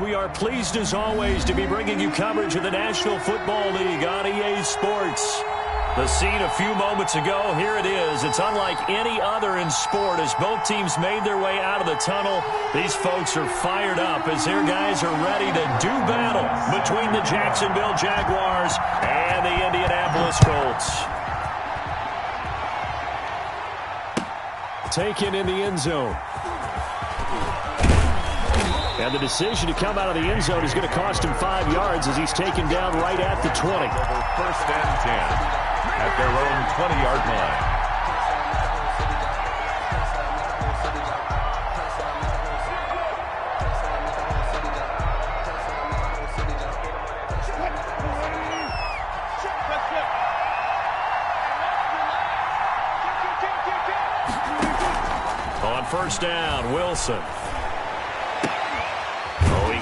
We are pleased as always to be bringing you coverage of the National Football League on EA Sports. The scene a few moments ago, here it is. It's unlike any other in sport as both teams made their way out of the tunnel. These folks are fired up as their guys are ready to do battle between the Jacksonville Jaguars and the Indianapolis Colts. Taken in the end zone. And the decision to come out of the end zone is going to cost him 5 yards as he's taken down right at the 20. First and 10 at their own 20-yard line. On first down, Wilson.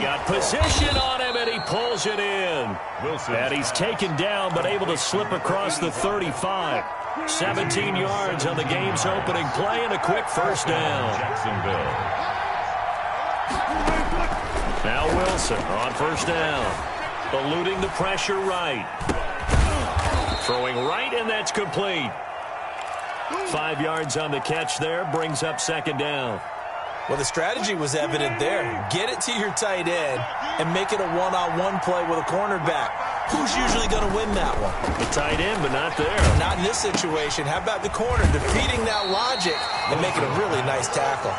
Got position on him, and he pulls it in. Wilson. And he's taken down, but able to slip across the 35. 17 yards on the game's opening play, and a quick first down. Jacksonville. Now Wilson on first down. Eluding the pressure right. Throwing right, and that's complete. 5 yards on the catch there, brings up second down. Well, the strategy was evident there. Get it to your tight end and make it a one-on-one play with a cornerback. Who's usually going to win that one? The tight end, but not there. Not in this situation. How about the corner defeating that logic and making a really nice tackle?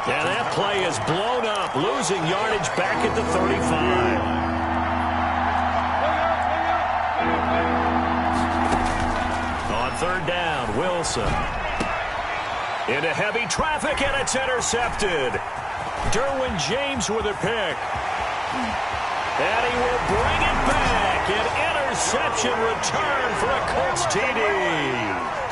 And that play is blown up, losing yardage back at the 35. On third down, Wilson. Into heavy traffic, and it's intercepted. Derwin James with a pick. And he will bring it back. An interception return for a Colts TD.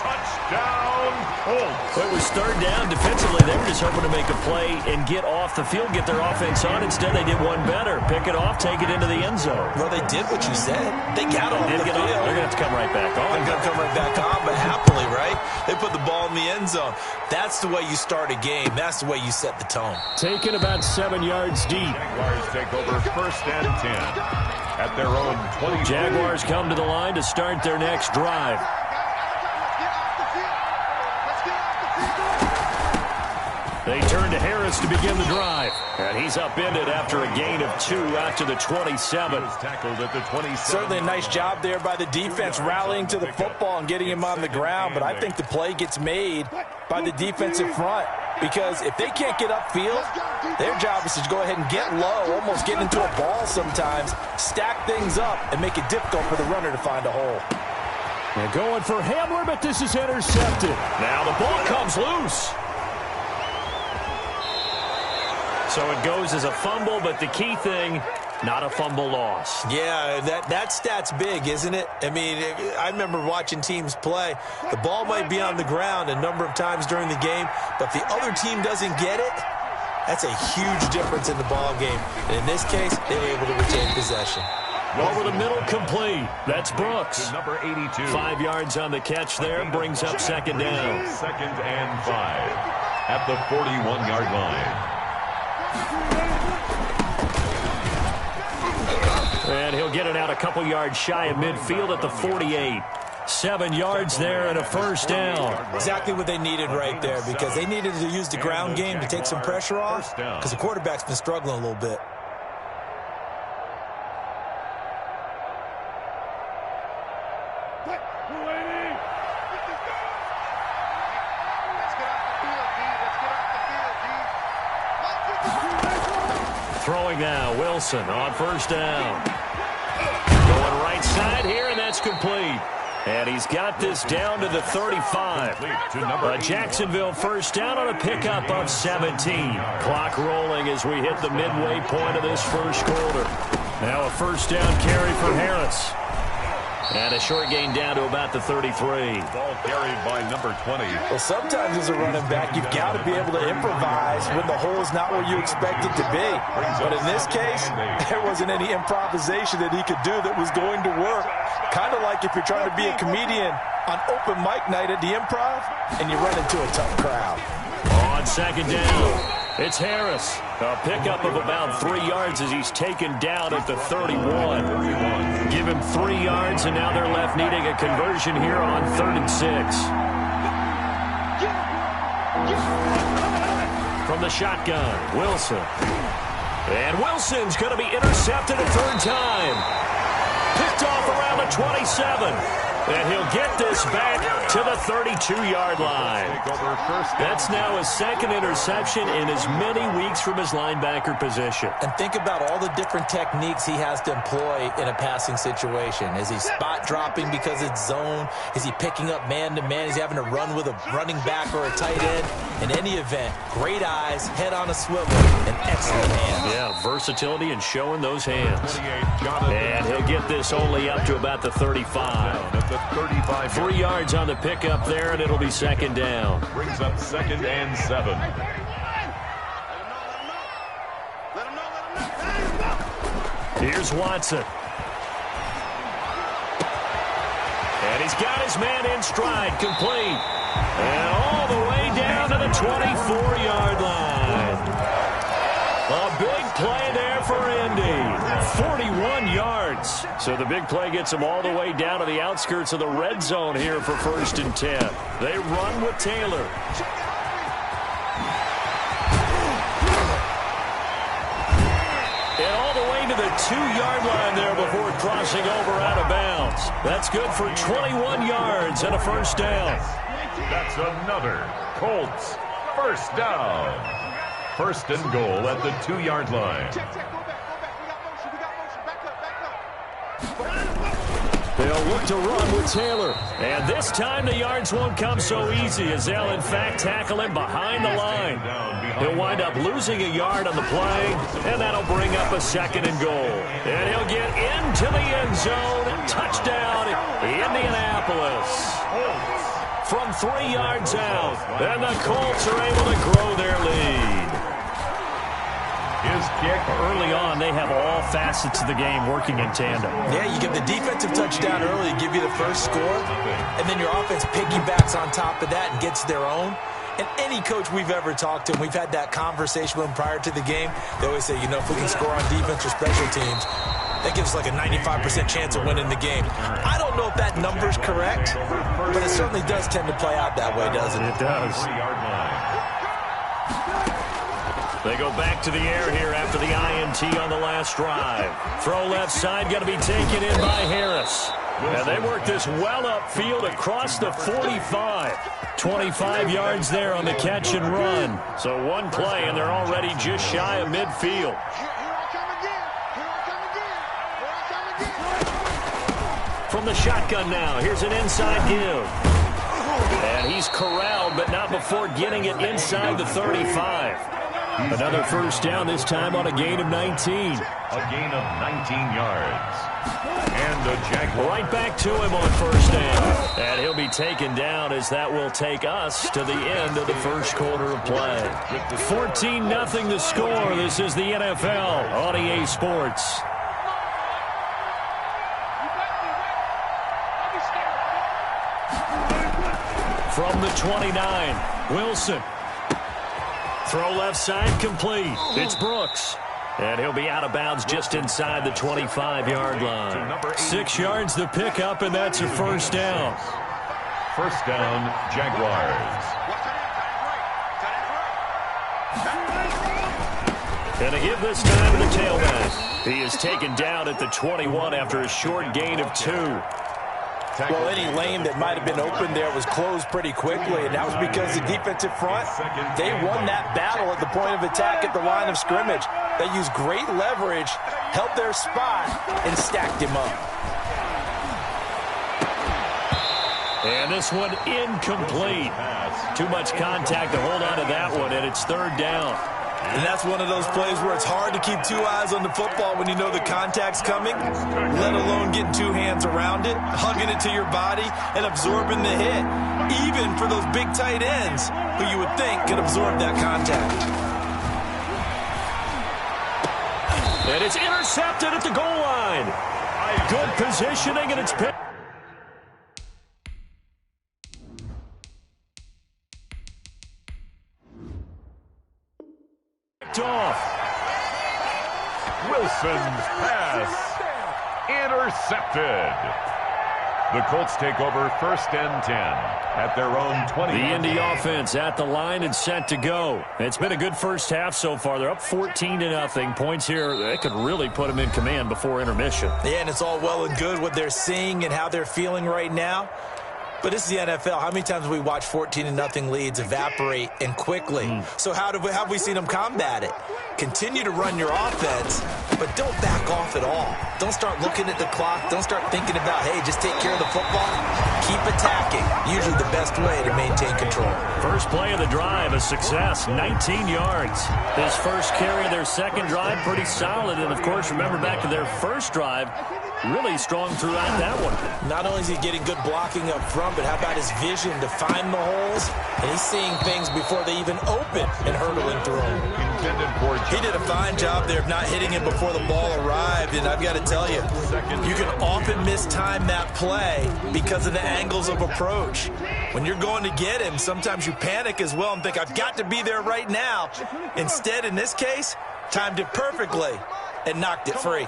Touchdown, Colts. It was third down. Defensively, they were just hoping to make a play and get off the field, get their offense on. Instead, they did one better. Pick it off, take it into the end zone. Well, they did what you said. They got off the field. They're going to have to come right back on. They're going to come right back on, but happily, right? They put the ball in the end zone. That's the way you start a game. That's the way you set the tone. Taken about 7 yards deep. Jaguars take over first and 10 at their own 20. Jaguars come to the line to start their next drive. They turn to Harris to begin the drive. And he's upended after a gain of 2 out to the 27. Tackled at the 27. Certainly a nice job there by the defense rallying to the football and getting him on the ground. But I think the play gets made by the defensive front. Because if they can't get upfield, their job is to go ahead and get low, almost get into a ball sometimes, stack things up, and make it difficult for the runner to find a hole. They're going for Hamler, but this is intercepted. Now the ball comes loose. So it goes as a fumble, but the key thing, not a fumble loss. Yeah, that stat's big, isn't it? I mean, I remember watching teams play. The ball might be on the ground a number of times during the game, but if the other team doesn't get it, that's a huge difference in the ball game. And in this case, they were able to retain possession. Over the middle, complete. That's Brooks. Number 82. 5 yards on the catch there, brings up second down. Second and 5 at the 41-yard line. And he'll get it out a couple yards shy of midfield at the 48. 7 yards there and a first down. Exactly what they needed right there, because they needed to use the ground game to take some pressure off, because the quarterback's been struggling a little bit. Throwing now, Wilson on first down. Going right side here, and that's complete. And he's got this down to the 35. A Jacksonville first down on a pickup of 17. Clock rolling as we hit the midway point of this first quarter. Now a first down carry for Harris. And a short gain down to about the 33. Ball carried by number 20. Well, sometimes as a running back, you've got to be able to improvise when the hole's not where you expect it to be. But in this case, there wasn't any improvisation that he could do that was going to work. Kind of like if you're trying to be a comedian on open mic night at the Improv and you run into a tough crowd. On second down, It's Harris. A pickup of about 3 yards as he's taken down at the 31. Give him 3 yards, and now they're left needing a conversion here on 3rd and 6. From the shotgun, Wilson. And Wilson's going to be intercepted a 3rd time. Picked off around the 27. And he'll get this back to the 32-yard line. That's now his 2nd interception in as many weeks from his linebacker position. And think about all the different techniques he has to employ in a passing situation. Is he spot dropping because it's zone? Is he picking up man-to-man? Is he having to run with a running back or a tight end? In any event, great eyes, head on a swivel, and excellent hands. Yeah, versatility and showing those hands. And he'll get this only up to about the 35. 3 yards on the pickup there, and it'll be 2nd down. Brings up 2nd and 7. Here's Watson. And he's got his man in stride, complete. And all the way down to the 24-yard line. A big play there for Indy. 41 yards. So the big play gets them all the way down to the outskirts of the red zone here for 1st and 10. They run with Taylor. And all the way to the 2-yard line there before crossing over out of bounds. That's good for 21 yards and a 1st down. That's another Colts 1st down. 1st and goal at the 2-yard line. They'll look to run with Taylor. And this time the yards won't come so easy as they'll, in fact, tackle him behind the line. He'll wind up losing a yard on the play, and that'll bring up a 2nd and goal. And he'll get into the end zone. Touchdown, Indianapolis. From 3 yards out, and the Colts are able to grow their lead. His kick. Early on, they have all facets of the game working in tandem. Yeah, you get the defensive touchdown early to give you the first score, and then your offense piggybacks on top of that and gets their own. And any coach we've ever talked to, we've had that conversation with them prior to the game, they always say, you know, if we can score on defense or special teams, that gives us like a 95% chance of winning the game. I don't know if that number's correct, but it certainly does tend to play out that way, doesn't it? It does. They go back to the air here after the INT on the last drive. Throw left side, going to be taken in by Harris. And they work this well upfield across the 45. 25 yards there on the catch and run. So one play, and they're already just shy of midfield. From the shotgun now, here's an inside give. And he's corralled, but not before getting it inside the 35. Another 1st down, this time on a gain of 19. A gain of 19 yards. And the Jaguars. Right back to him on 1st down. And he'll be taken down as that will take us to the end of the 1st quarter of play. 14-0 the score. This is the NFL on EA Sports. From the 29, Wilson. Throw left side, complete. It's Brooks. And he'll be out of bounds just inside the 25-yard line. 6 yards the pickup, and that's a 1st down. 1st down, Jaguars. And a give this time to the tailback. He is taken down at the 21 after a short gain of 2. Well, any lane that might have been open there was closed pretty quickly, and that was because the defensive front, they won that battle at the point of attack at the line of scrimmage. They used great leverage, held their spot, and stacked him up. And this one incomplete. Too much contact to hold on to that one, and it's 3rd down. And that's one of those plays where it's hard to keep 2 eyes on the football when you know the contact's coming, let alone getting 2 hands around it, hugging it to your body, and absorbing the hit, even for those big tight ends who you would think could absorb that contact. And it's intercepted at the goal line. Good positioning, and it's picked. picked off. Wilson's pass intercepted. The Colts take over 1st and 10 at their own 20. The Indy offense at the line and set to go. It's been a good first half so far. They're up 14-0. Points here, they could really put them in command before intermission. Yeah, and it's all well and good what they're seeing and how they're feeling right now. But this is the NFL. How many times have we watched 14-0 leads evaporate and quickly? So how have we seen them combat it? Continue to run your offense, but don't back off at all. Don't start looking at the clock. Don't start thinking about, hey, just take care of the football. Keep attacking. Usually the best way to maintain control. First play of the drive, a success, 19 yards. His first carry of their second drive, pretty solid. And, of course, remember back to their first drive, really strong throughout that one. Not only is he getting good blocking up front, but how about his vision to find the holes? And he's seeing things before they even open and hurdling through them. He did a fine job there of not hitting it before the ball arrived. And I've got to tell you, you can often mistime that play because of the angles of approach. When you're going to get him, sometimes you panic as well and think, I've got to be there right now. Instead, in this case, timed it perfectly and knocked it free.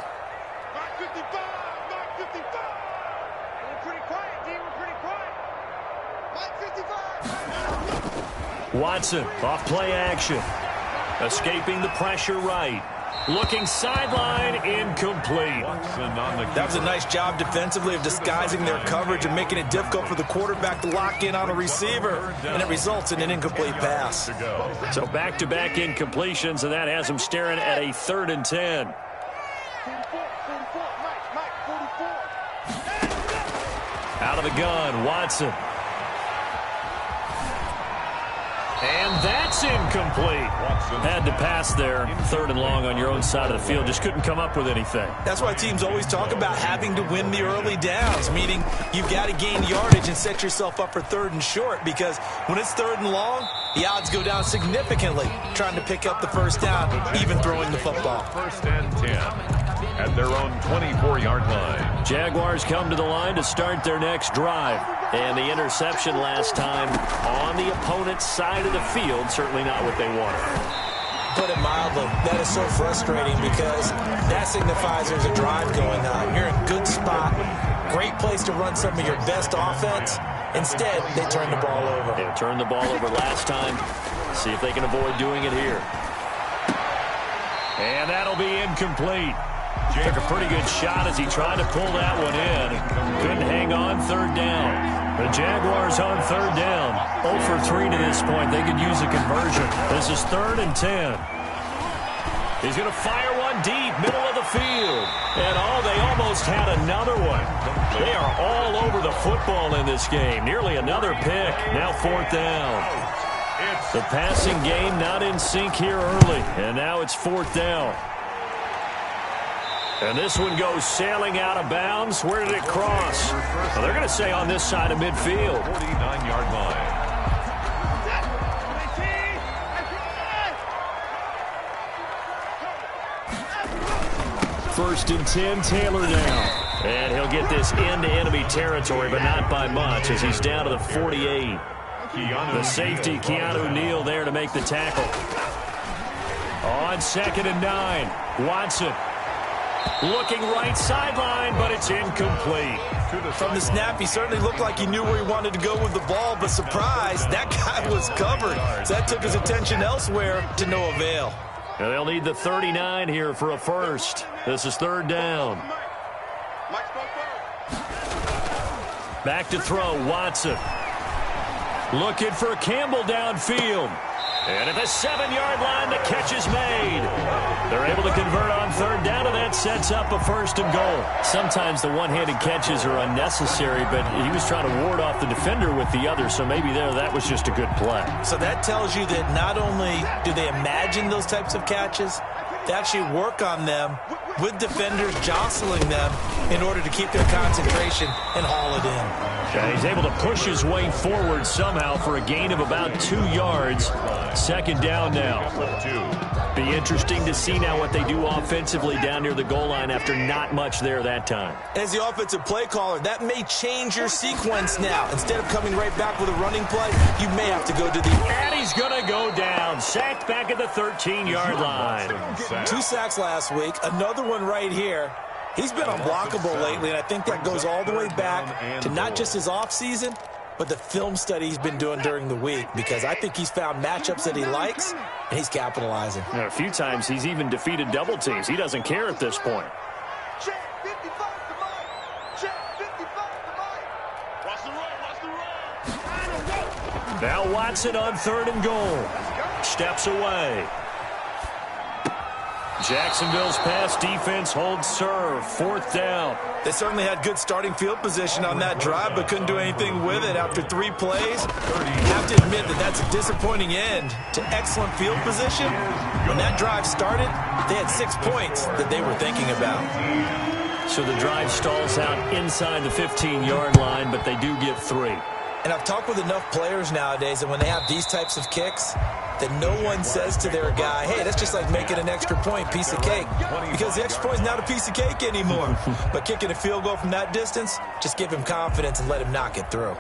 Watson off play action. Escaping the pressure right. Looking sideline, incomplete. That was a nice job defensively of disguising their coverage and making it difficult for the quarterback to lock in on a receiver. And it results in an incomplete pass. So back-to-back incompletions, and that has them staring at a 3rd and 10. Out of the gun, Watson. And that's incomplete. Had to pass there. 3rd and long on your own side of the field. Just couldn't come up with anything. That's why teams always talk about having to win the early downs, meaning you've got to gain yardage and set yourself up for 3rd and short, because when it's 3rd and long, the odds go down significantly trying to pick up the first down, even throwing the football. 1st and 10 at their own 24-yard line. Jaguars come to the line to start their next drive. And the interception last time on the opponent's side of the field, certainly not what they wanted. Put it mildly, that is so frustrating because that signifies there's a drive going on. You're in a good spot, great place to run some of your best offense. Instead, they turn the ball over. They turned the ball over last time. See if they can avoid doing it here. And that'll be incomplete. Took a pretty good shot as he tried to pull that one in. Couldn't hang on 3rd down. The Jaguars on 3rd down. 0 for 3 to this point. They could use a conversion. This is 3rd and 10. He's going to fire one deep, middle of the field. And they almost had another one. They are all over the football in this game. Nearly another pick. Now 4th down. The passing game not in sync here early. And now it's 4th down. And this one goes sailing out of bounds. Where did it cross? Well, they're going to say on this side of midfield. 49-yard line. First and 10, Taylor now. And he'll get this into enemy territory, but not by much as he's down to the 48. The safety, Keanu Neal, there to make the tackle. On 2nd and 9, Watson. Looking right sideline, but it's incomplete. From the snap, he certainly looked like he knew where he wanted to go with the ball, but surprise, that guy was covered. So that took his attention elsewhere to no avail. Now they'll need the 39 here for a first. This is 3rd down. Back to throw, Watson. Looking for Campbell downfield. And at the 7-yard line, the catch is made. They're able to convert on 3rd down, and that sets up a 1st and goal. Sometimes the one-handed catches are unnecessary, but he was trying to ward off the defender with the other, so maybe that was just a good play. So that tells you that not only do they imagine those types of catches, they actually work on them with defenders jostling them in order to keep their concentration and haul it in. And he's able to push his way forward somehow for a gain of about 2 yards. Second down now. Be interesting to see now what they do offensively down near the goal line after not much there that time. As the offensive play caller, that may change your sequence now. Instead of coming right back with a running play, you may have to go to the... And he's going to go down. Sacked back at the 13-yard line. 2 sacks last week. Another one right here. He's been unblockable lately, and I think that goes all the way back to not just his offseason, but the film study he's been doing during the week, because I think he's found matchups that he likes, and he's capitalizing. A few times he's even defeated double teams. He doesn't care at this point. Now Watson on 3rd and goal. Steps away. Jacksonville's pass defense holds serve. 4th down. They certainly had good starting field position on that drive, but couldn't do anything with it after 3 plays. You have to admit that that's a disappointing end to excellent field position. When that drive started, they had 6 points that they were thinking about. So the drive stalls out inside the 15-yard line, but they do get 3. And I've talked with enough players nowadays that when they have these types of kicks, that no one says to their guy, hey, that's just like making an extra point, piece of cake. Because the extra point is not a piece of cake anymore. But kicking a field goal from that distance, just give him confidence and let him knock it through.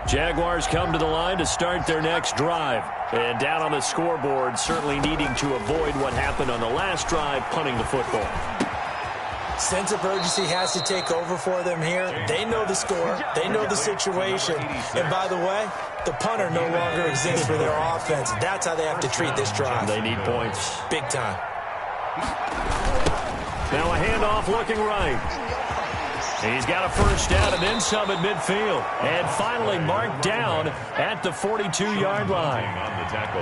Jaguars come to the line to start their next drive. And down on the scoreboard, certainly needing to avoid what happened on the last drive, punting the football. Sense of urgency has to take over for them here. They know the score. They know the situation. And by the way, the punter no longer exists for their offense. That's how they have to treat this drive. They need points. Big time. Now a handoff looking right. He's got a first down and then some at midfield. And finally marked down at the 42-yard line.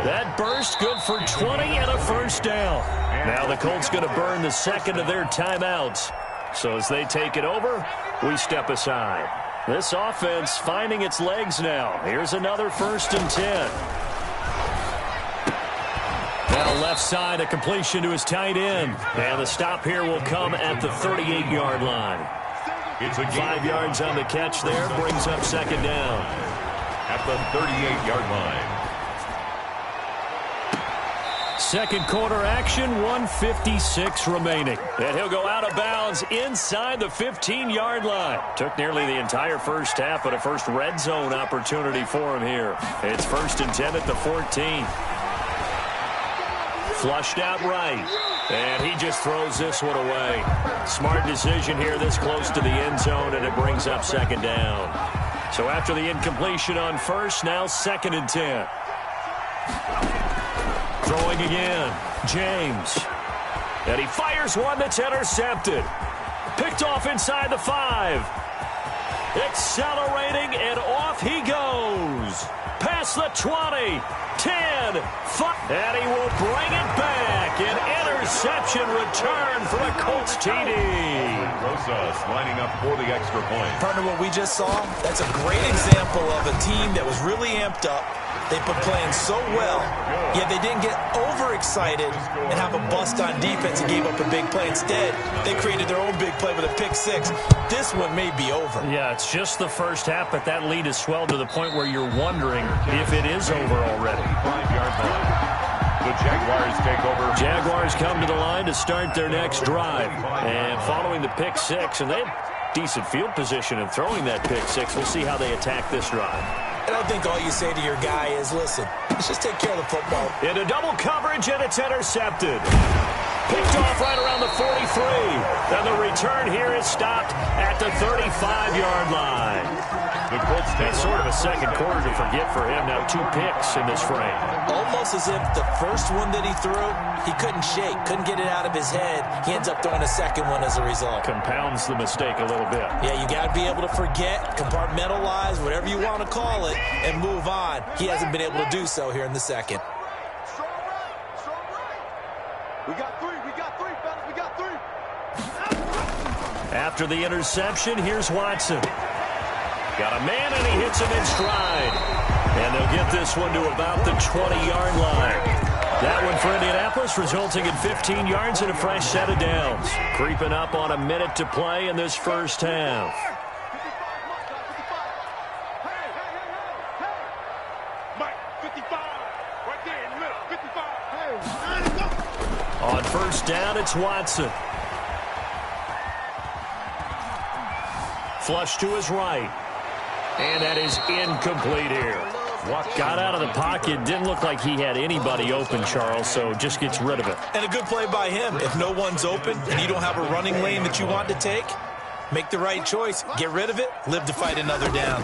That burst good for 20 and a first down. Now the Colts going to burn the second of their timeouts. So as they take it over, we step aside. This offense finding its legs now. Here's another 1st and 10. Now left side, a completion to his tight end. And the stop here will come at the 38-yard line. It's a 5 yards on the catch there, brings up 2nd down. At the 38-yard line. Second quarter action, 1:56 remaining. And he'll go out of bounds inside the 15-yard line. Took nearly the entire first half, but a first red zone opportunity for him here. It's 1st and 10 at the 14. Flushed out right. And he just throws this one away. Smart decision here this close to the end zone, and it brings up 2nd down. So after the incompletion on first, now 2nd and 10. Throwing again, James. And he fires one that's intercepted. Picked off inside the 5. Accelerating, and off he goes. Past the 20, 10, 5. And he will bring it back. An interception return for a Colts TD. Rosas lining up for the extra point. Partner, what we just saw, that's a great example of a team that was really amped up. They've been playing so well, yet they didn't get overexcited and have a bust on defense and gave up a big play. Instead, they created their own big play with a pick 6. This one may be over. Yeah, it's just the first half, but that lead has swelled to the point where you're wondering if it is over already. 5-yard line. The Jaguars take over. Jaguars come to the line to start their next drive. And following the pick 6, and they have decent field position in throwing that pick 6. We'll see how they attack this drive. And I think all you say to your guy is, listen, let's just take care of the football. Into double coverage, and it's intercepted. Picked off right around the 43. Then the return here is stopped at the 35-yard line. The Colts take sort of a second quarter to forget for him. Now 2 picks in this frame. Almost as if the first one that he threw, he couldn't shake, couldn't get it out of his head. He ends up throwing a second one as a result. Compounds the mistake a little bit. Yeah, you got to be able to forget, compartmentalize, whatever you want to call it, and move on. He hasn't been able to do so here in the second. We got 3, fellas, we got 3. After the interception, here's Watson. Got a man, and he hits him in stride. And they'll get this one to about the 20-yard line. That one for Indianapolis, resulting in 15 yards and a fresh set of downs. Creeping up on a minute to play in this first half. On first down, it's Watson. Flush to his right. And that is incomplete here. Got out of the pocket. Didn't look like he had anybody open, Charles, so just gets rid of it. And a good play by him. If no one's open and you don't have a running lane that you want to take, make the right choice. Get rid of it. Live to fight another down.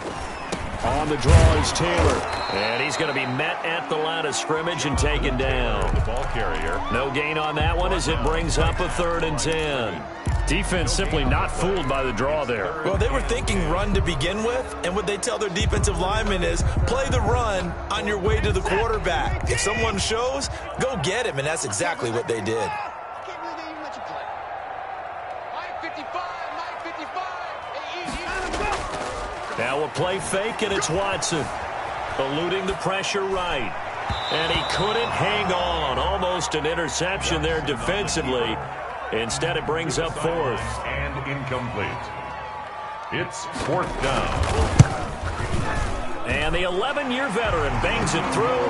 On the draw is Taylor. And he's going to be met at the line of scrimmage and taken down. The ball carrier. No gain on that one as it brings up a 3rd and 10. Defense simply not fooled by the draw there. Well, they were thinking run to begin with, and what they tell their defensive linemen is play the run on your way to the quarterback. If someone shows, go get him, and that's exactly what they did. Now a play fake, and it's Watson. Eluding the pressure right. And he couldn't hang on. Almost an interception there defensively. Instead, it brings up 4th. And incomplete. It's 4th down. And the 11-year veteran bangs it through.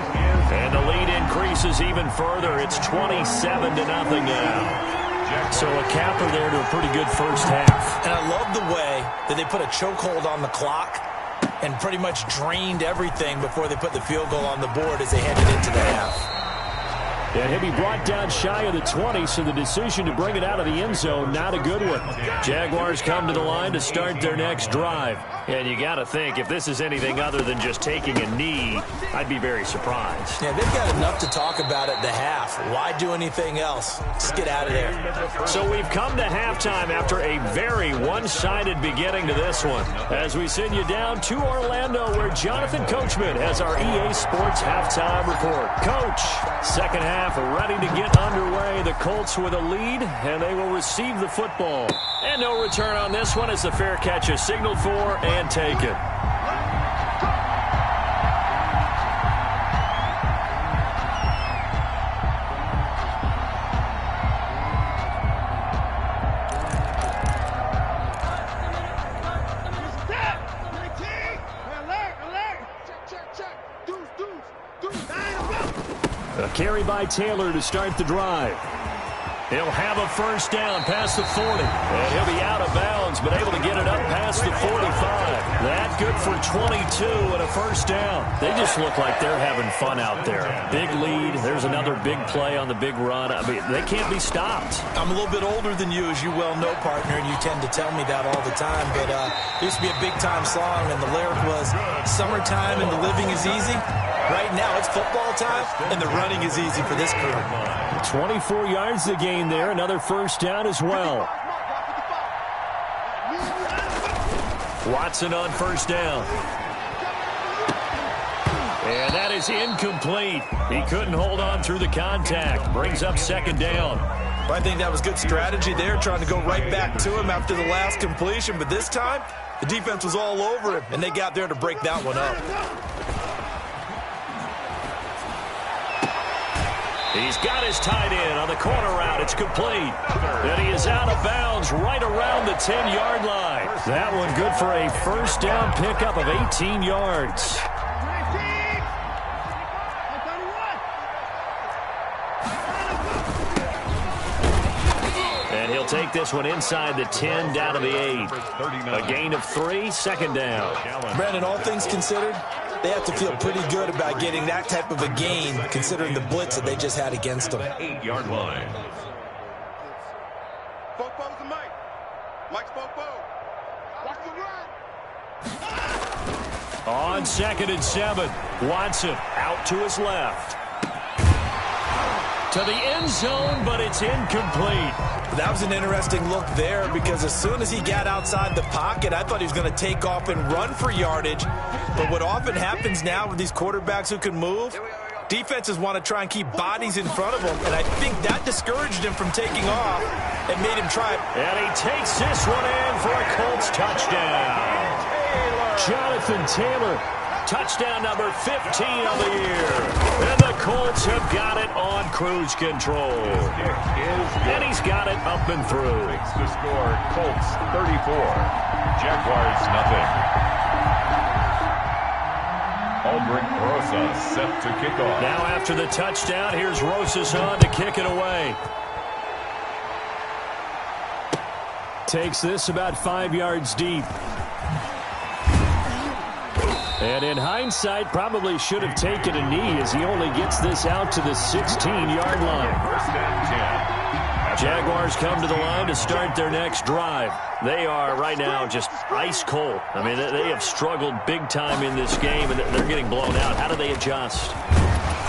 And the lead increases even further. It's 27-0 now. So a capper there to a pretty good first half. And I love the way that they put a chokehold on the clock and pretty much drained everything before they put the field goal on the board as they headed into the half. And he'll be brought down shy of the 20, so the decision to bring it out of the end zone, not a good one. Jaguars come to the line to start their next drive. And you got to think, if this is anything other than just taking a knee, I'd be very surprised. Yeah, they've got enough to talk about at the half. Why do anything else? Just get out of there. So we've come to halftime after a very one-sided beginning to this one. As we send you down to Orlando, where Jonathan Coachman has our EA Sports halftime report. Coach, second half ready to get underway. The Colts with a lead, and they will receive the football. And no return on this one as the fair catch is signaled for and taken. A carry by Taylor to start the drive. He'll have a first down past the 40. And he'll be out of bounds, but able to get it up past the 45. That good for 22 and a first down. They just look like they're having fun out there. Big lead. There's another big play on the big run. I mean, they can't be stopped. I'm a little bit older than you, as you well know, partner, and you tend to tell me that all the time. But there used to be a big-time song, and the lyric was, "Summertime and the living is easy." Right now, it's football time, and the running is easy for this crew. 24 yards to gain there. Another first down as well. Watson on first down. And that is incomplete. He couldn't hold on through the contact. Brings up second down. I think that was good strategy there, trying to go right back to him after the last completion. But this time, the defense was all over him, and they got there to break that one up. He's got his tight end on the corner route. It's complete. And he is out of bounds right around the 10-yard line. That one good for a first down pickup of 18 yards. And he'll take this one inside the 10 down to the 8. A gain of 3, second down. Brandon, all things considered, they have to feel pretty good about getting that type of a gain, considering the blitz that they just had against them. 8-yard line. Spoke to Mike. Mike spoke both. Watch the run. On 2nd and 7, Watson out to his left. To the end zone, but it's incomplete. That was an interesting look there, because as soon as he got outside the pocket, I thought he was going to take off and run for yardage. But what often happens now with these quarterbacks who can move, defenses want to try and keep bodies in front of them, and I think that discouraged him from taking off and made him try. And he takes this one in for a Colts touchdown. Jonathan Taylor, touchdown number 15 of the year. And the Colts have got it on cruise control. And he's got it up and through. Makes the score Colts 34, Jaguars nothing. Aldrick Rosas set to kick off. Now after the touchdown, here's Rosas on to kick it away. Takes this about 5 yards deep. And in hindsight, probably should have taken a knee as he only gets this out to the 16-yard line. First and 10. Jaguars come to the line to start their next drive. They are right now just ice cold. I mean, they have struggled big time in this game, and they're getting blown out. How do they adjust?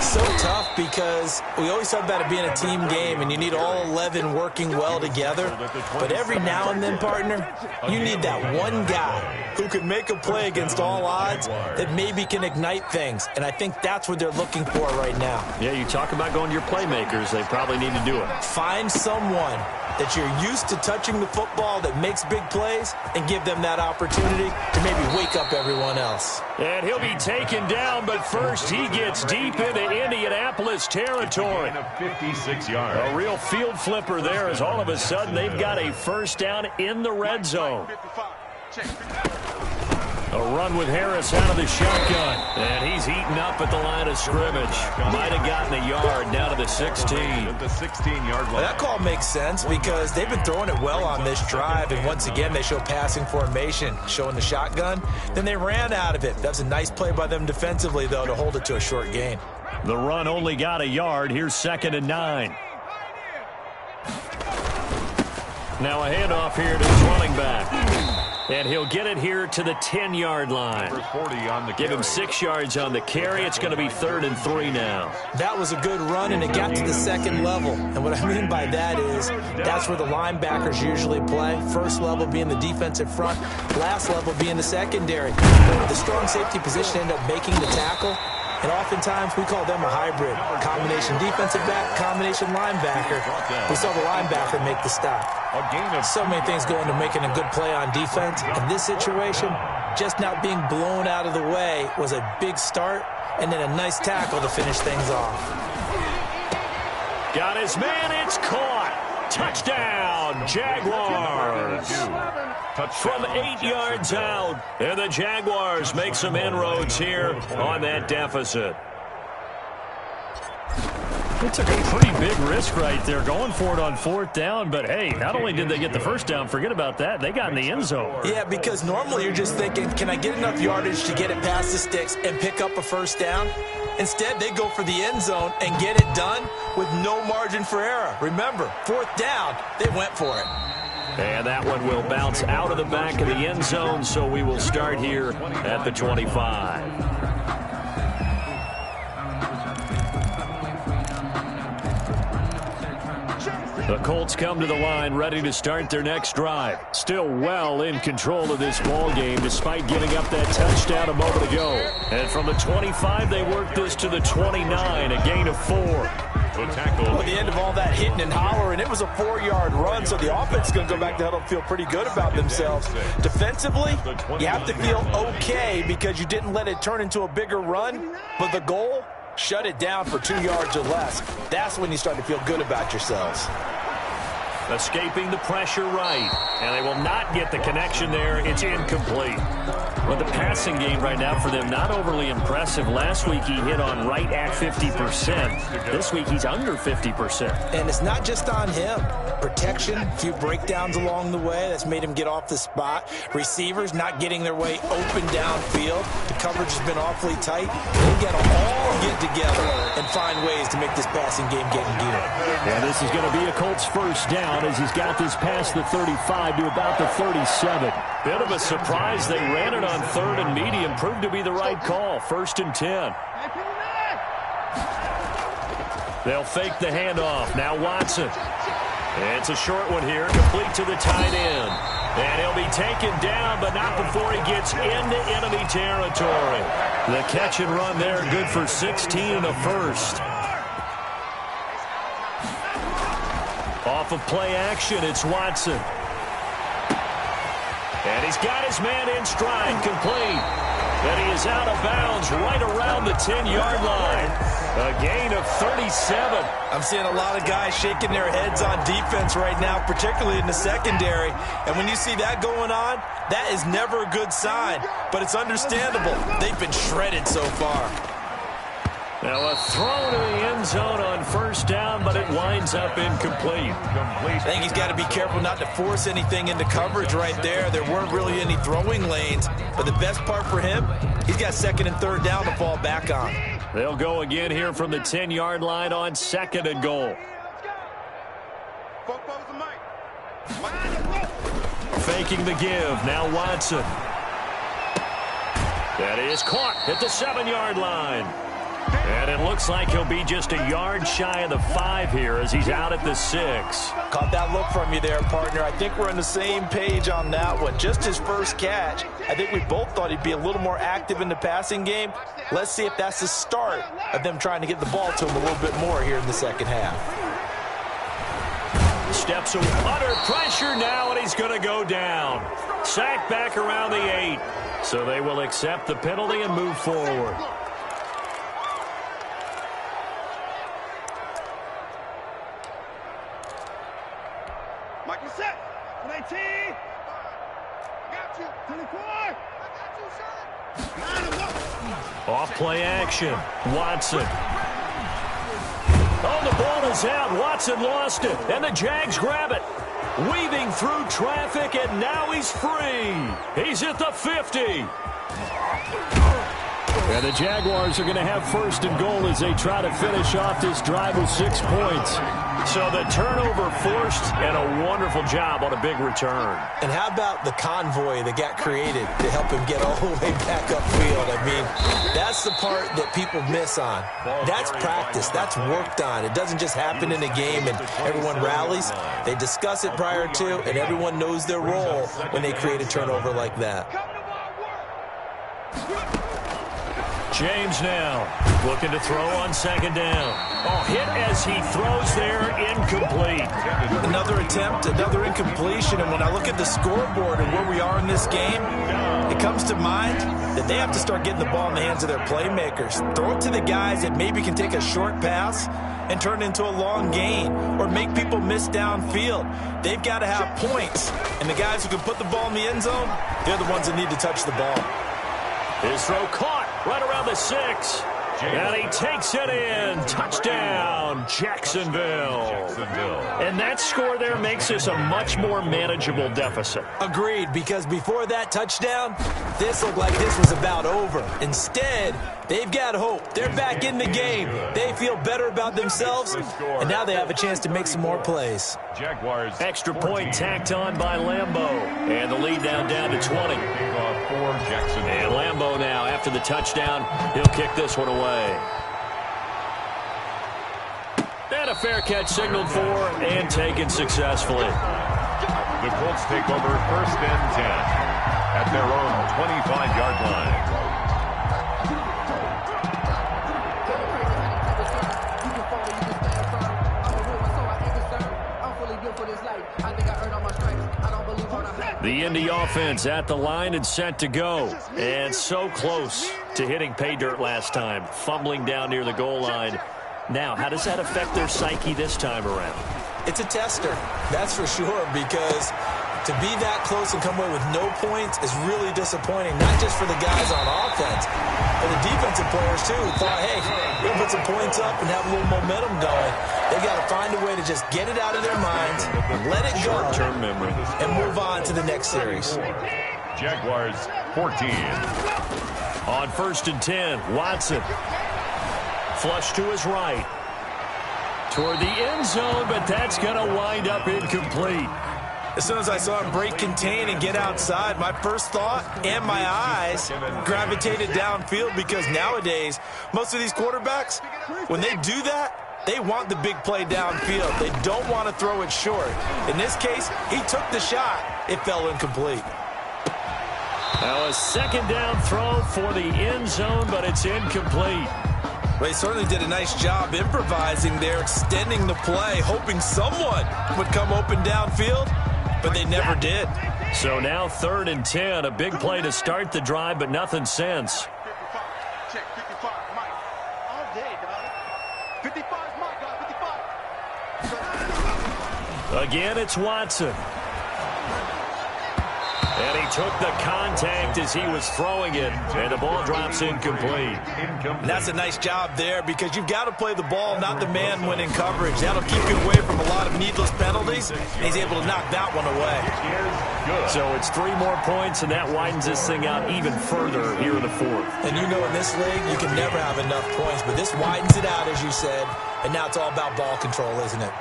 So tough because we always talk about it being a team game and you need all 11 working well together. But every now and then, partner, you need that one guy who can make a play against all odds that maybe can ignite things. And I think that's what they're looking for right now. Yeah, you talk about going to your playmakers. They probably need to do it. Find someone that you're used to touching the football that makes big plays and give them that opportunity to maybe wake up everyone else. And he'll be taken down, but first he gets deep into Indianapolis territory. Gain of 56 yards. A real field flipper there as all of a sudden they've got a first down in the red zone. A run with Harris out of the shotgun. And he's eaten up at the line of scrimmage. Might have gotten a yard down to the 16. At the 16-yard line. Well, that call makes sense because they've been throwing it well on this drive. And once again, they show passing formation, showing the shotgun. Then they ran out of it. That's a nice play by them defensively, though, to hold it to a short gain. The run only got a yard. Here's 2nd and 9. Now a handoff here to his running back. And he'll get it here to the 10-yard line. 40 on the Give him 6 yards on the carry. It's going to be 3rd and 3 now. That was a good run, and it got to the second level. And what I mean by that is that's where the linebackers usually play. First level being the defensive front, last level being the secondary. But the strong safety position ended up making the tackle. And oftentimes we call them a hybrid. Combination defensive back, combination linebacker. We saw the linebacker make the stop. So many things go into making a good play on defense. In this situation, just not being blown out of the way was a big start, and then a nice tackle to finish things off. Got his man, it's caught. Touchdown, Jaguars. From 8 yards out, and the Jaguars make some inroads here on that deficit. They took a pretty big risk right there going for it on 4th down, but hey, not only did they get the first down, forget about that, they got in the end zone. Yeah, because normally you're just thinking, can I get enough yardage to get it past the sticks and pick up a first down? Instead, they go for the end zone and get it done with no margin for error. Remember, 4th down, they went for it. And that one will bounce out of the back of the end zone, so we will start here at the 25. The Colts come to the line ready to start their next drive. Still well in control of this ball game despite giving up that touchdown a moment ago. And from the 25, they work this to the 29, a gain of 4. At the end of all that hitting and hollering, it was a 4-yard run, so the offense is going to go back to huddle and feel pretty good about themselves. Defensively, you have to feel okay because you didn't let it turn into a bigger run, but the goal, shut it down for 2 yards or less. That's when you start to feel good about yourselves. Escaping the pressure right, and they will not get the connection there. It's incomplete. But the passing game right now for them, not overly impressive. Last week he hit on right at 50%. This week he's under 50%. And it's not just on him. Protection, a few breakdowns along the way. That's made him get off the spot. Receivers not getting their way open downfield. The coverage has been awfully tight. They got to all get together and find ways to make this passing game get in gear. And this is going to be a Colts first down as he's got this past the 35 to about the 37. Bit of a surprise. They ran it on 3rd and medium. Proved to be the right call. 1st and 10. They'll fake the handoff. Now Watson. And it's a short one here. Complete to the tight end. And he'll be taken down, but not before he gets into enemy territory. The catch and run there, good for 16 and a first. Off of play action, it's Watson. And he's got his man in stride, complete. And he is out of bounds right around the 10-yard line. A gain of 36 37. I'm seeing a lot of guys shaking their heads on defense right now, particularly in the secondary. And when you see that going on, that is never a good sign. But it's understandable. They've been shredded so far. Now a throw to the end zone on first down, but it winds up incomplete. I think he's got to be careful not to force anything into coverage right there. There weren't really any throwing lanes. But the best part for him, he's got second and third down to fall back on. They'll go again here from the 10-yard line on second and goal. Faking the give. Now Watson. That is caught at the 7-yard line. And it looks like he'll be just a yard shy of the 5 here as he's out at the 6. Caught that look from you there, partner. I think we're on the same page on that one. Just his first catch. I think we both thought he'd be a little more active in the passing game. Let's see if that's the start of them trying to get the ball to him a little bit more here in the second half. Steps under pressure now, and he's going to go down. Sacked back around the 8. So they will accept the penalty and move forward. Michael set. 19. Got you. 24. I got you, son. Off play action. Watson. Oh, the ball is out. Watson lost it, and the Jags grab it. Weaving through traffic, and now he's free. He's at the 50. And the Jaguars are going to have first and goal as they try to finish off this drive with 6 points. So the turnover forced, and a wonderful job on a big return. And how about the convoy that got created to help him get all the way back upfield? I mean, that's the part that people miss on. That's practice. That's worked on. It doesn't just happen in a game and everyone rallies. They discuss it prior to, and everyone knows their role when they create a turnover like that. James now looking to throw on second down. Oh, hit as he throws there, incomplete. Another attempt, another incompletion, and when I look at the scoreboard and where we are in this game, it comes to mind that they have to start getting the ball in the hands of their playmakers. Throw it to the guys that maybe can take a short pass and turn it into a long gain or make people miss downfield. They've got to have points, and the guys who can put the ball in the end zone, they're the ones that need to touch the ball. His throw caught right around the 6. And he takes it in. Touchdown, Jacksonville. And that score there makes this a much more manageable deficit. Agreed, because before that touchdown, this looked like this was about over. Instead, they've got hope. They're back in the game. They feel better about themselves, and now they have a chance to make some more plays. Jaguars. Extra point tacked on by Lambeau. And the lead down to 20. And Lambeau now, after the touchdown, he'll kick this one away. And a fair catch signaled for and taken successfully. The Colts take over first and 10 at their own 25-yard line. The Indy offense at the line and set to go. And so close to hitting pay dirt last time, fumbling down near the goal line. Now, how does that affect their psyche this time around? It's a tester, that's for sure, because to be that close and come away with no points is really disappointing, not just for the guys on offense, but the defensive players, too, who thought, hey, we're going to put some points up and have a little momentum going. They've got to find a way to just get it out of their minds, let it go, short-term memory, and move on to the next series. Jaguars 14. On first and 10, Watson. Flush to his right. Toward the end zone, but that's going to wind up incomplete. As soon as I saw him break contain and get outside, my first thought and my eyes gravitated downfield, because nowadays, most of these quarterbacks, when they do that, they want the big play downfield. They don't want to throw it short. In this case, he took the shot. It fell incomplete. Now a second down throw for the end zone, but it's incomplete. Well, he certainly did a nice job improvising there, extending the play, hoping someone would come open downfield, but they never did. So now 3rd and 10, a big play to start the drive, but nothing since. Check 55, Mike. All day, dog. 55, Mike. Again, it's Watson. And he took the contact as he was throwing it, and the ball drops incomplete. And that's a nice job there because you've got to play the ball, not the man when in coverage. That'll keep you away from a lot of needless penalties, and he's able to knock that one away. So it's 3 more points, and that widens this thing out even further here in the fourth. And you know in this league, you can never have enough points, but this widens it out, as you said, and now it's all about ball control, isn't it?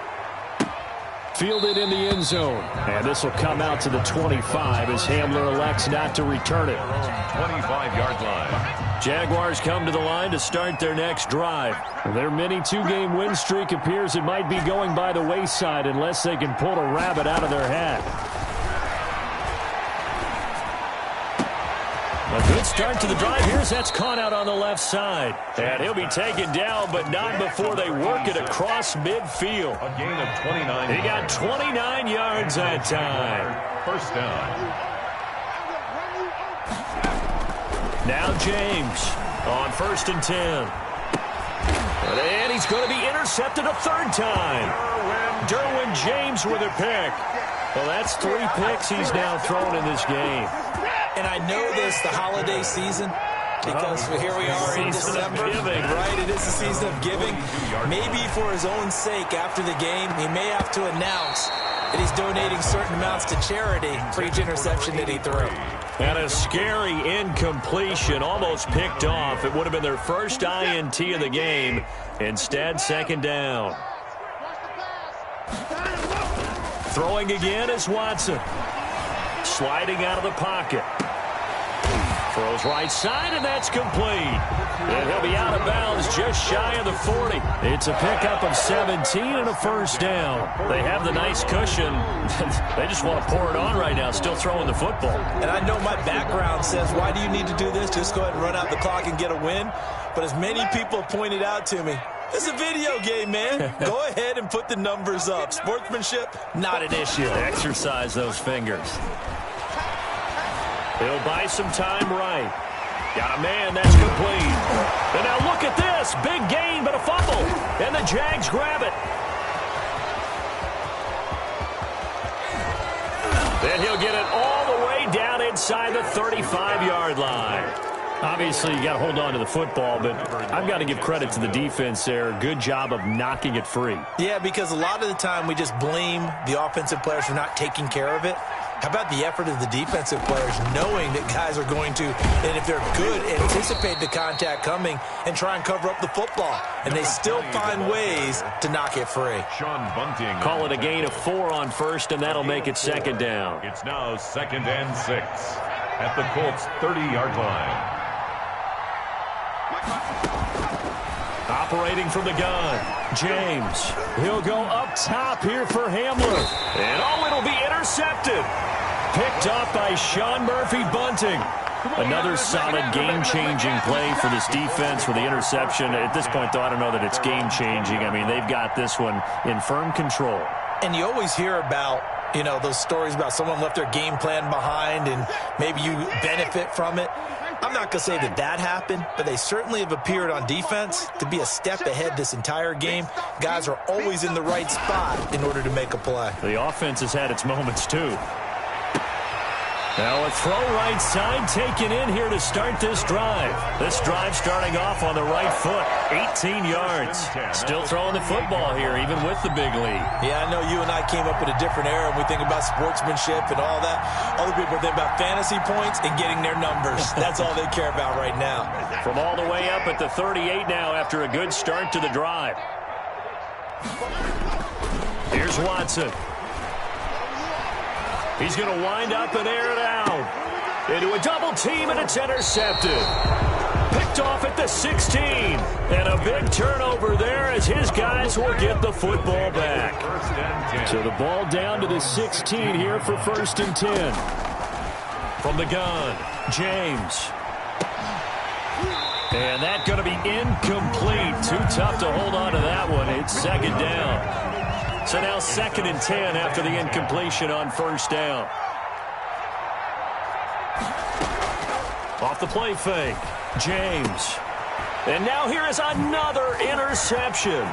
Fielded in the end zone. And this will come out to the 25 as Hamler elects not to return it. 25-yard line. Jaguars come to the line to start their next drive. Their mini 2-game win streak appears it might be going by the wayside unless they can pull a rabbit out of their hat. A good start to the drive. Here's that's caught out on the left side. And he'll be taken down, but not before they work it across midfield. A gain of 29. He got 29 yards that time. First down. Now James on 1st and 10. And he's going to be intercepted a 3rd time. Derwin James with a pick. Well, that's 3 picks he's now thrown in this game. And I know this, the holiday season, because here we are in December, right? It is the season of giving. Maybe for his own sake after the game, he may have to announce that he's donating certain amounts to charity for each interception that he threw. And a scary incompletion, almost picked off. It would have been their first INT of the game. Instead, 2nd down. Throwing again is Watson. Sliding out of the pocket. Throws right side, and that's complete. And he'll be out of bounds just shy of the 40. It's a pickup of 17 and a 1st down. They have the nice cushion. They just want to pour it on right now, still throwing the football. And I know my background says, why do you need to do this? Just go ahead and run out the clock and get a win. But as many people pointed out to me, it's a video game, man. Go ahead and put the numbers up. Sportsmanship, not an issue. Exercise those fingers. He'll buy some time right. Got a man, that's complete. And now look at this. Big gain, but a fumble. And the Jags grab it. Then he'll get it all the way down inside the 35-yard line. Obviously, you got to hold on to the football, but I've got to give credit to the defense there. Good job of knocking it free. Yeah, because a lot of the time we just blame the offensive players for not taking care of it. How about the effort of the defensive players knowing that guys are going to, and if they're good, anticipate the contact coming and try and cover up the football. And they still find ways to knock it free. Sean Bunting. Call it a gain of 4 on 1st, and that'll make it 2nd down. It's now 2nd and 6 at the Colts' 30-yard line. Operating from the gun, James. He'll go up top here for Hamler. And it'll be intercepted. Picked off by Sean Murphy-Bunting. Another solid game-changing play for this defense for the interception. At this point, though, I don't know that it's game-changing. I mean, they've got this one in firm control. And you always hear about, you know, those stories about someone left their game plan behind and maybe you benefit from it. I'm not going to say that that happened, but they certainly have appeared on defense to be a step ahead this entire game. Guys are always in the right spot in order to make a play. The offense has had its moments, too. Now a throw right side taken in here to start this drive. This drive starting off on the right foot, 18 yards. Still throwing the football here, even with the big lead. Yeah, I know you and I came up in a different era, and we think about sportsmanship and all that. Other people think about fantasy points and getting their numbers. That's all they care about right now. From all the way up at the 38 now after a good start to the drive. Here's Watson. He's going to wind up and air it out. Into a double team, and it's intercepted. Picked off at the 16. And a big turnover there as his guys will get the football back. So the ball down to the 16 here for 1st and 10. From the gun, James. And that's going to be incomplete. Too tough to hold on to that one. It's 2nd down. So now 2nd and 10 after the incompletion on 1st down. Off the play fake, James. And now here is another interception.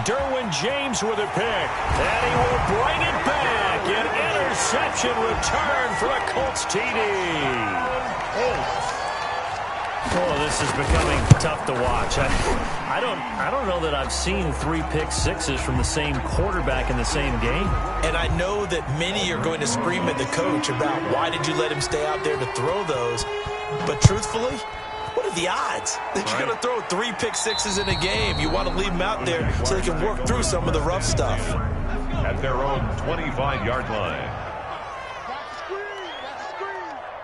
Derwin James with a pick. And he will bring it back. An interception return for a Colts TD. Oh, this is becoming tough to watch. I don't know that I've seen 3 pick-sixes from the same quarterback in the same game. And I know that many are going to scream at the coach about why did you let him stay out there to throw those. But truthfully, what are the odds that you're going to throw 3 pick-sixes in a game? You want to leave them out there so they can work through some of the rough stuff. At their own 25-yard line.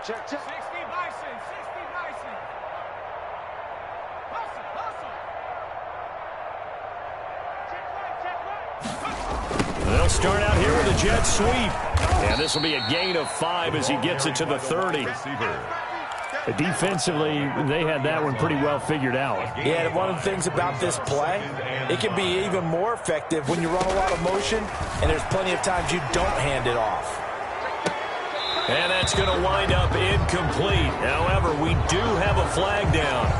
Check, check. 60 Bison, 60 Bison. Hustle, hustle. Check right. They'll start out here with a jet sweep. And this will be a gain of 5 as he gets it to the 30. Defensively, they had that one pretty well figured out. Yeah, and one of the things about this play, it can be even more effective when you run a lot of motion, and there's plenty of times you don't hand it off. And that's going to wind up incomplete. However, we do have a flag down.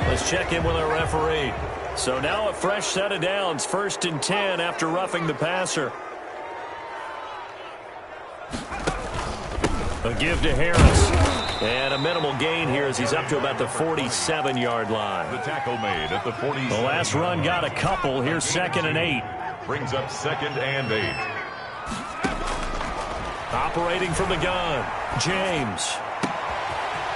Let's check in with our referee. So now a fresh set of downs, 1st and 10 after roughing the passer. A give to Harris. And a minimal gain here as he's up to about the 47-yard line. The tackle made at the 40. The last run got a couple. Here's 2nd and 8. Brings up 2nd and 8. Operating from the gun, James.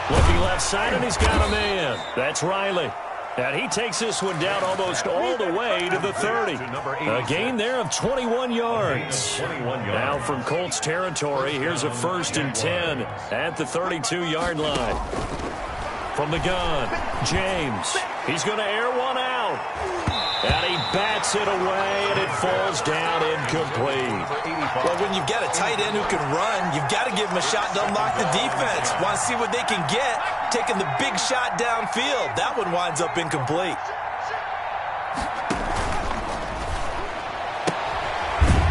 Looking left side, and he's got a man. That's Riley. And he takes this one down almost all the way to the 30. A gain there of 21 yards. Now from Colts territory, here's a 1st and 10 at the 32-yard line. From the gun, James. He's going to air one out. And he bats it away, and it falls down incomplete. Well, when you've got a tight end who can run, you've got to give him a shot to unlock the defense. Want to see what they can get, taking the big shot downfield. That one winds up incomplete.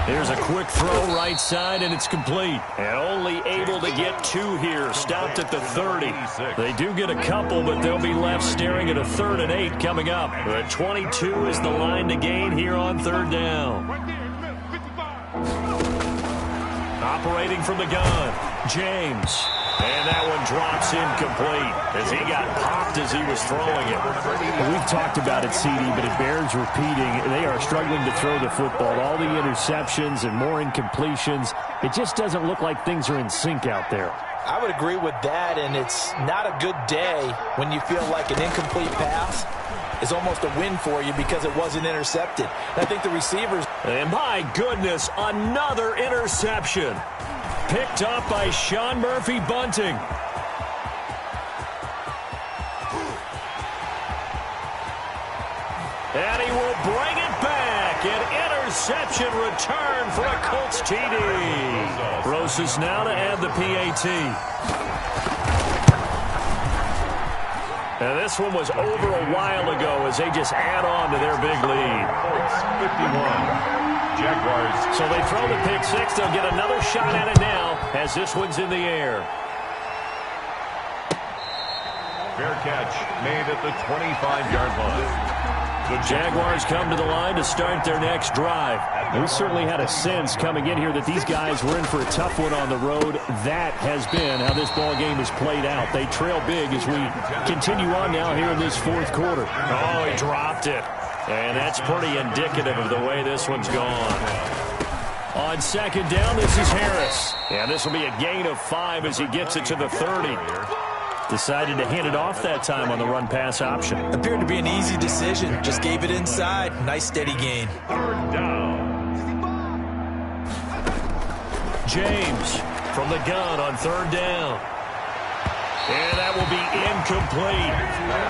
Here's a quick throw right side, and it's complete. And only able to get 2 here, stopped at the 30. They do get a couple, but they'll be left staring at a 3rd and 8 coming up. The 22 is the line to gain here on 3rd down. Operating from the gun, James. And that one drops incomplete as he got popped as he was throwing it. We've talked about it, CD, but it bears repeating. They are struggling to throw the football. All the interceptions and more incompletions. It just doesn't look like things are in sync out there. I would agree with that, and it's not a good day when you feel like an incomplete pass is almost a win for you because it wasn't intercepted. And I think the receivers... And my goodness, another interception. Picked up by Sean Murphy-Bunting. And he will bring it back. An interception return for a Colts TD. Rosas now to add the PAT. And this one was over a while ago as they just add on to their big lead. Colts 51. Jaguars. So they throw the pick 6. They'll get another shot at it now as this one's in the air. Fair catch made at the 25-yard line. The Jaguars come to the line to start their next drive. We certainly had a sense coming in here that these guys were in for a tough one on the road. That has been how this ball game has played out. They trail big as we continue on now here in this 4th quarter. Oh, he dropped it. And that's pretty indicative of the way this one's gone. On 2nd down, this is Harris. And this will be a gain of 5 as he gets it to the 30. Decided to hand it off that time on the run-pass option. Appeared to be an easy decision. Just gave it inside. Nice, steady gain. 3rd down. James from the gun on 3rd down. And that will be incomplete.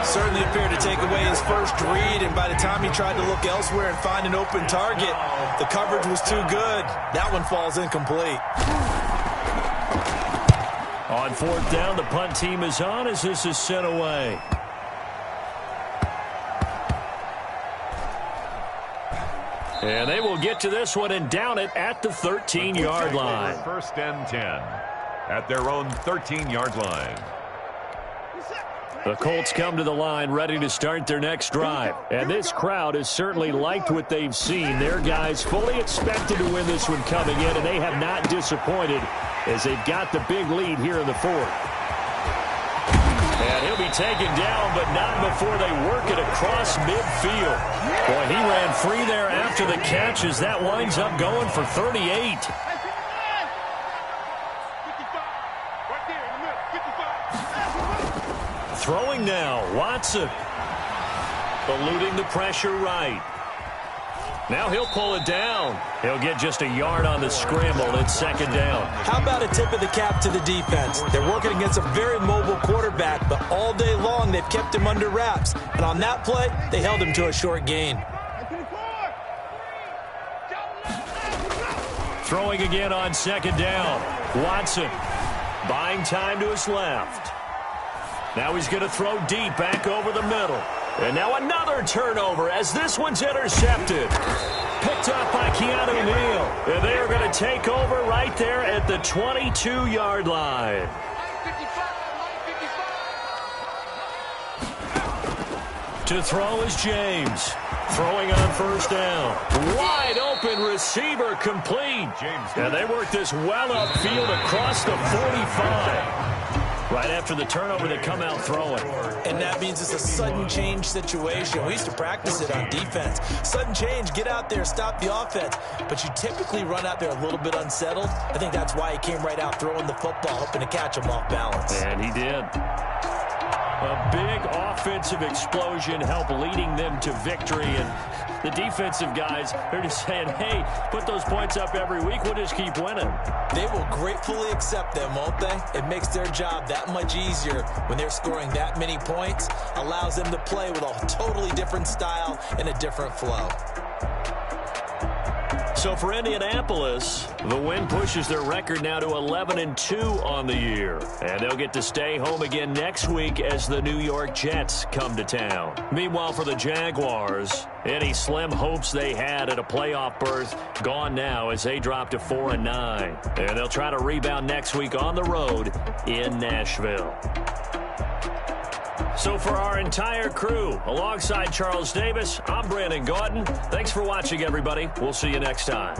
Certainly appeared to take away his first read, and by the time he tried to look elsewhere and find an open target, the coverage was too good. That one falls incomplete. On 4th down, the punt team is on as this is sent away. And they will get to this one and down it at the 13-yard line. 1st and 10 at their own 13-yard line. The Colts come to the line ready to start their next drive. And this crowd has certainly liked what they've seen. Their guys fully expected to win this one coming in, and they have not disappointed as they've got the big lead here in the fourth. And he'll be taken down, but not before they work it across midfield. Boy, he ran free there after the catch as that winds up going for 38. Throwing now, Watson. Eluding the pressure right. Now he'll pull it down. He'll get just a yard on the scramble. It's second down. How about a tip of the cap to the defense? They're working against a very mobile quarterback, but all day long they've kept him under wraps. And on that play, they held him to a short gain. Throwing again on second down. Watson buying time to his left. Now he's going to throw deep back over the middle. And now another turnover as this one's intercepted. Picked up by Keanu Neal. And they are going to take over right there at the 22-yard line. To throw is James. Throwing on first down. Wide open receiver complete. And they work this well upfield across the 45. Right after the turnover, they come out throwing. And that means it's a sudden change situation. We used to practice it on defense. Sudden change, get out there, stop the offense. But you typically run out there a little bit unsettled. I think that's why he came right out throwing the football, hoping to catch him off balance. And he did. A big offensive explosion helped leading them to victory. And the defensive guys are just saying, hey, put those points up every week. We'll just keep winning. They will gratefully accept them, won't they? It makes their job that much easier when they're scoring that many points. Allows them to play with a totally different style and a different flow. So for Indianapolis, the win pushes their record now to 11-2 on the year. And they'll get to stay home again next week as the New York Jets come to town. Meanwhile, for the Jaguars, any slim hopes they had at a playoff berth gone now as they drop to 4-9. And they'll try to rebound next week on the road in Nashville. So for our entire crew, alongside Charles Davis, I'm Brandon Gaudin. Thanks for watching, everybody. We'll see you next time.